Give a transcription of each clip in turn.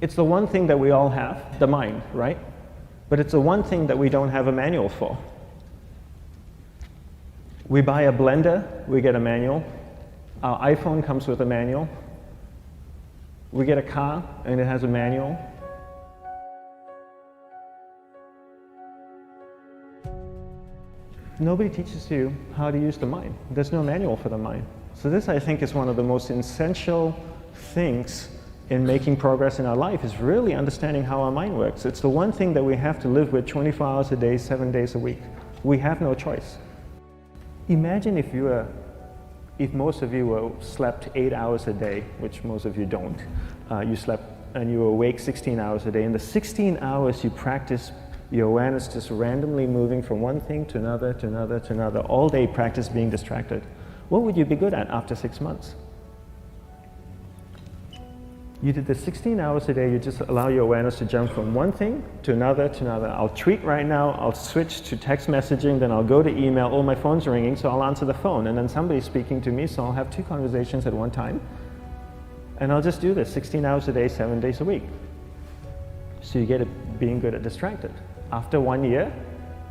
It's the one thing that we all have, the mind, right? But it's the one thing that we don't have a manual for. We buy a blender, we get a manual. Our iPhone comes with a manual. We get a car and it has a manual. Nobody teaches you how to use the mind. There's no manual for the mind. So this, I think, is one of the most essential things in making progress in our life, is really understanding how our mind works. It's the one thing that we have to live with 24 hours a day, 7 days a week. We have no choice. Imagine if most of you slept 8 hours a day, which most of you don't. You slept and you were awake 16 hours a day. In the 16 hours you practice your awareness just randomly moving from one thing to another, to another, to another. All day practice being distracted. What would you be good at after 6 months? You did the 16 hours a day, you just allow your awareness to jump from one thing to another, to another. I'll tweet right now, I'll switch to text messaging, then I'll go to email. Oh, my phone's ringing, so I'll answer the phone. And then somebody's speaking to me, so I'll have 2 conversations at one time. And I'll just do this 16 hours a day, 7 days a week. So you get it being good at distracted. After 1 year,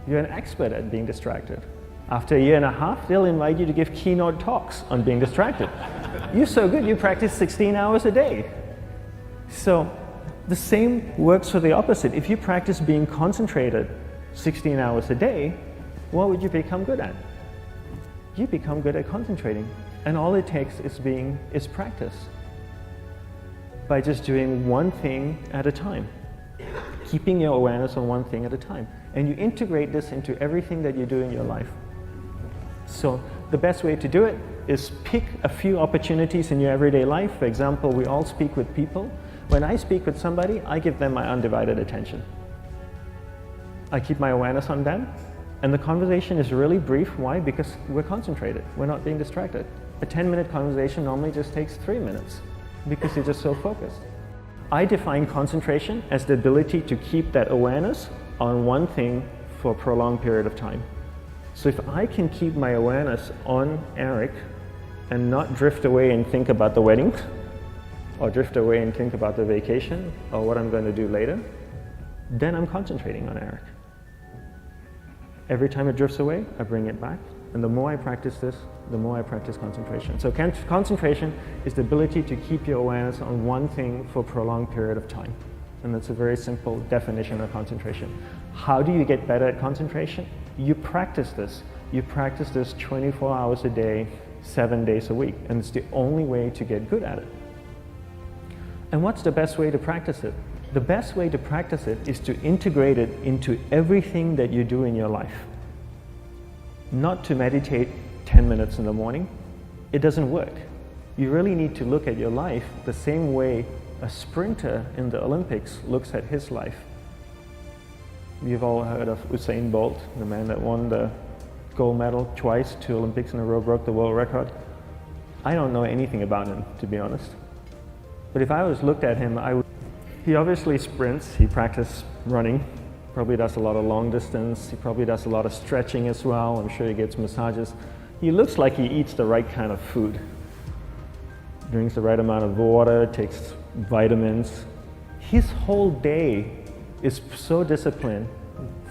you're an expert at being distracted. After a year and a half, they'll invite you to give keynote talks on being distracted. You're so good, you practice 16 hours a day. So the same works for the opposite. If you practice being concentrated 16 hours a day, what would you become good at? You become good at concentrating. And all it takes is practice. By just doing one thing at a time. Keeping your awareness on one thing at a time. And you integrate this into everything that you do in your life. So the best way to do it is pick a few opportunities in your everyday life. For example, we all speak with people. When I speak with somebody, I give them my undivided attention. I keep my awareness on them, and the conversation is really brief. Why? Because we're concentrated. We're not being distracted. A 10-minute conversation normally just takes 3 minutes because you're just so focused. I define concentration as the ability to keep that awareness on one thing for a prolonged period of time. So if I can keep my awareness on Eric and not drift away and think about the wedding, or drift away and think about the vacation, or what I'm going to do later, then I'm concentrating on Eric. Every time it drifts away, I bring it back. And the more I practice this, the more I practice concentration. So concentration is the ability to keep your awareness on one thing for a prolonged period of time. And that's a very simple definition of concentration. How do you get better at concentration? You practice this. You practice this 24 hours a day, 7 days a week. And it's the only way to get good at it. And what's the best way to practice it? The best way to practice it is to integrate it into everything that you do in your life. Not to meditate 10 minutes in the morning. It doesn't work. You really need to look at your life the same way a sprinter in the Olympics looks at his life. You've all heard of Usain Bolt, the man that won the gold medal twice, 2 Olympics in a row, broke the world record. I don't know anything about him, to be honest. But if I was looked at him, he obviously sprints, he practices running, probably does a lot of long distance, he probably does a lot of stretching as well, I'm sure he gets massages. He looks like he eats the right kind of food. Drinks the right amount of water, takes vitamins. His whole day is so disciplined.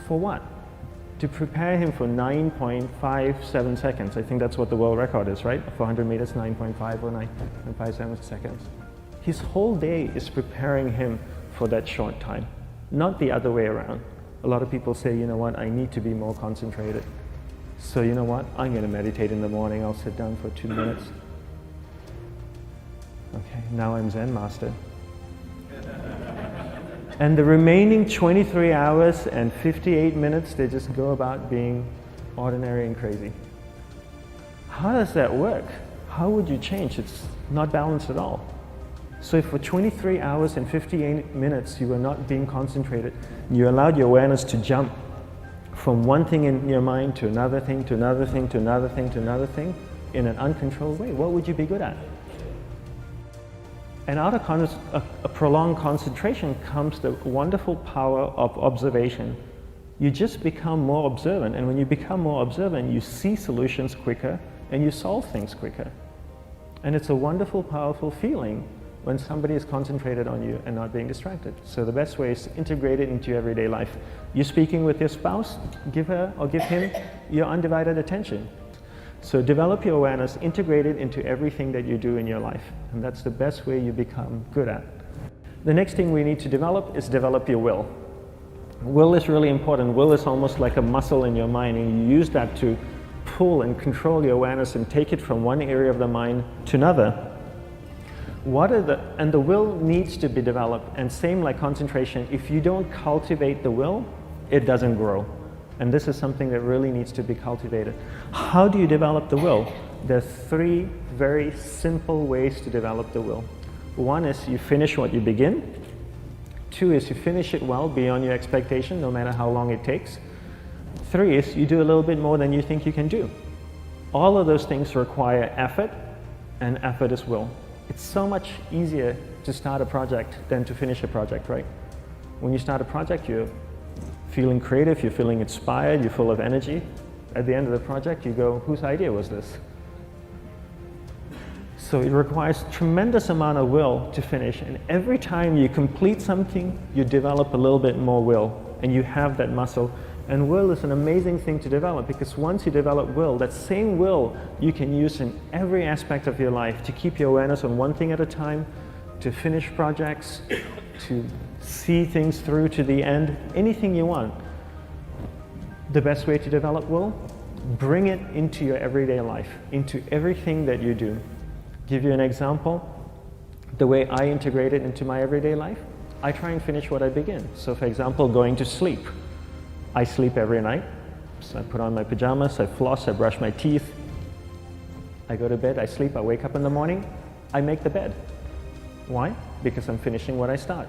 For what? To prepare him for 9.57 seconds. I think that's what the world record is, right? For 100 meters, 9.5 or 9.57 seconds. His whole day is preparing him for that short time, not the other way around. A lot of people say, you know what, I need to be more concentrated. So you know what, I'm going to meditate in the morning, I'll sit down for 2 minutes. Okay, now I'm Zen master. And the remaining 23 hours and 58 minutes, they just go about being ordinary and crazy. How does that work? How would you change? It's not balanced at all. So if for 23 hours and 58 minutes you were not being concentrated, you allowed your awareness to jump from one thing in your mind to another thing, to another thing, to another thing, to another thing, in an uncontrolled way, what would you be good at? And out of a prolonged concentration comes the wonderful power of observation. You just become more observant, and when you become more observant, you see solutions quicker and you solve things quicker. And it's a wonderful, powerful feeling when somebody is concentrated on you and not being distracted. So the best way is to integrate it into your everyday life. You're speaking with your spouse, give her or give him your undivided attention. So develop your awareness, integrate it into everything that you do in your life. And that's the best way you become good at. The next thing we need to develop is develop your will. Will is really important. Will is almost like a muscle in your mind, and you use that to pull and control your awareness and take it from one area of the mind to another. And the will needs to be developed, and same like concentration, if you don't cultivate the will, it doesn't grow. And this is something that really needs to be cultivated. How do you develop the will? There's 3 very simple ways to develop the will. 1 is you finish what you begin. 2 is you finish it well beyond your expectation, no matter how long it takes. 3 is you do a little bit more than you think you can do. All of those things require effort, and effort is will. It's so much easier to start a project than to finish a project, right? When you start a project, you're feeling creative, you're feeling inspired, you're full of energy. At the end of the project, you go, whose idea was this? So it requires tremendous amount of will to finish, and every time you complete something, you develop a little bit more will, and you have that muscle. And will is an amazing thing to develop, because once you develop will, that same will you can use in every aspect of your life to keep your awareness on one thing at a time, to finish projects, to see things through to the end, anything you want. The best way to develop will? Bring it into your everyday life, into everything that you do. Give you an example, the way I integrate it into my everyday life, I try and finish what I begin. So for example, going to sleep. I sleep every night, so I put on my pajamas, I floss, I brush my teeth, I go to bed, I sleep, I wake up in the morning, I make the bed. Why? Because I'm finishing what I start.